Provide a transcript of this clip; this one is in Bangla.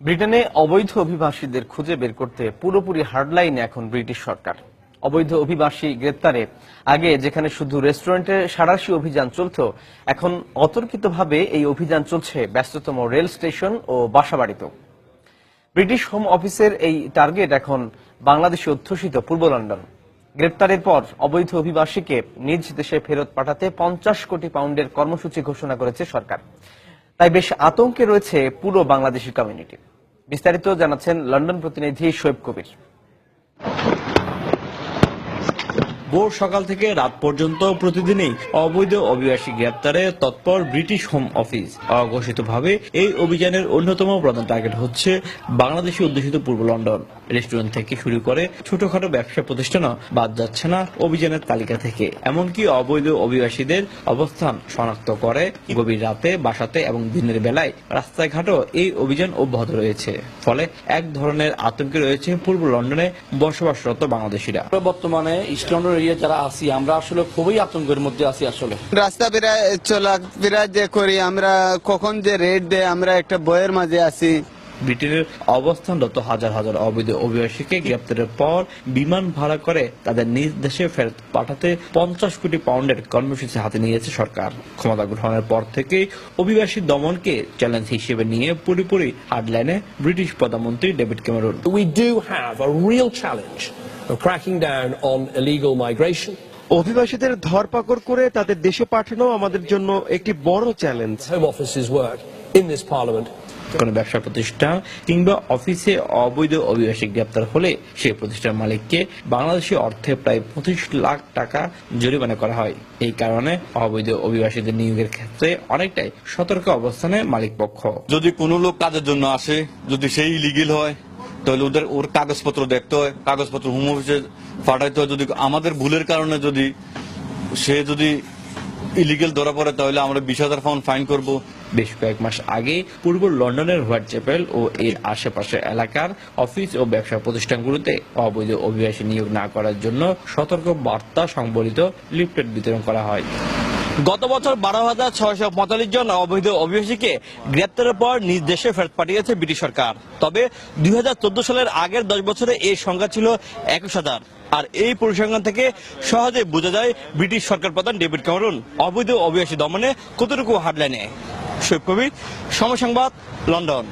ব্রিটেনে অবৈধ অভিবাসীদের খুঁজে বের করতে পুরোপুরি হার্ডলাইনে এখন ব্রিটিশ সরকার। অবৈধ অভিবাসী গ্রেপ্তারে আগে যেখানে শুধু রেস্টুরেন্টে সাঁড়াশি অভিযান চলত, এখন অতর্কিতভাবে এই অভিযান চলছে ব্যস্ততম রেল স্টেশন ও বাসাবাড়িতেও। ব্রিটিশ হোম অফিসের এই টার্গেট এখন বাংলাদেশে অধ্যুষিত পূর্ব লন্ডন। গ্রেপ্তারের পর অবৈধ অভিবাসীকে নিজ দেশে ফেরত পাঠাতে 50 কোটি পাউন্ডের কর্মসূচি ঘোষণা করেছে সরকার। তাই বেশ আতঙ্কে রয়েছে পুরো বাংলাদেশি কমিউনিটি। বিস্তারিত জানাচ্ছেন লন্ডন প্রতিনিধি শোয়েব কবির। ভোর সকাল থেকে রাত পর্যন্ত প্রতিদিনই অবৈধ অভিবাসী গ্রেপ্তারে তৎপর ব্রিটিশ হোম অফিস। অঘোষিতভাবে এই অভিযানের অন্যতম প্রধান টার্গেট হচ্ছে বাংলাদেশি অধ্যুষিত পূর্ব লন্ডন। রেস্টুরেন্ট থেকে শুরু করে ছোটখাটো ব্যবসা প্রতিষ্ঠানও বাদ যাচ্ছে না অভিযানের তালিকা থেকে। এমনকি অবৈধ অভিবাসীদের অবস্থান শনাক্ত করে গভীর রাতে, বাসাতে এবং দিনের বেলায় রাস্তায় ঘাটও এই অভিযান অব্যাহত রয়েছে। ফলে এক ধরনের আতঙ্কে রয়েছে পূর্ব লন্ডনে বসবাসরত বাংলাদেশিরা। বর্তমানে ইস্ট লন্ডন এরিয়া যারা আছি, আমরা আসলে খুবই আতঙ্কের মধ্যে আছি। আসলে রাস্তা চলাফেরা যে করি আমরা, কখন যে রেড দেয় আমরা একটা বইয়ের মাঝে আছি। ব্রিটেনের অবস্থানরত হাজার হাজার অবৈধ অভিবাসীকে গ্রেপ্তারের পর বিমান ভাড়া করে তাদের নিজ দেশে ফেরত পাঠাতে 50 কোটি পাউন্ডের কর্মসূচি হাতে নিয়েছে সরকার। ক্ষমতা গ্রহণের পর থেকেই অভিবাসী দমনকে চ্যালেঞ্জ হিসেবে নিয়ে পুরোপুরি হার্ডলাইনে ব্রিটিশ প্রধানমন্ত্রী David Cameron. We do have a real challenge of cracking down on illegal migration. অভিবাসীদের ধরপাকড় করে তাদের দেশে পাঠানো আমাদের জন্য একটি বড় challenge. Home Office's work in this Parliament. কোন ব্যবসা প্রতিষ্ঠান কিংবা অফিসে অবৈধ অভিবাসী গ্রেপ্তার হলে সেই প্রতিষ্ঠান মালিককে বাংলাদেশি অর্থে প্রায় 25 লাখ টাকা জরিমানা করা হয়। এই কারণে অবৈধ অভিবাসীদের নিয়োগের ক্ষেত্রে অনেকটাই সতর্ক অবস্থানে মালিক পক্ষ। যদি কোনো লোক কাজের জন্য আসে, যদি সেই ইলিগেল হয় তাহলে ওর কাগজপত্র দেখতে হয়, কাগজপত্র হোম অফিসে পাঠাইতে হয়। যদি আমাদের ভুলের কারণে সে ইলিগেল ধরা পড়ে তাহলে আমরা 20,000 পাউন্ড ফাইন করব। বেশ কয়েক মাস আগে পূর্ব লন্ডনের হোয়াইট চ্যাপেল ও এর আশেপাশের এলাকার অফিস ও ব্যবসা প্রতিষ্ঠানগুলোতে অবৈধ অভিবাসী নিয়োগ না করার জন্য সতর্ক বার্তা সংবলিত লিফলেট বিতরণ করা হয়। গত বছর 12,645 জন অবৈধ অভিবাসীকে গ্রেপ্তারের পর নিজ দেশে ফেরত পাঠিয়েছে ব্রিটিশ সরকার। তবে 2014 সালের আগের 10 বছরে এই সংখ্যা ছিল 21,000। আর এই পরিসংখ্যান থেকে সহজে বোঝা যায় ব্রিটিশ সরকার প্রধান ডেভিড ক্যামেরন অবৈধ অভিবাসী দমনে কতটুকু হার্ডলাইনে। শোয়েব কবির, সময় সংবাদ, লন্ডন।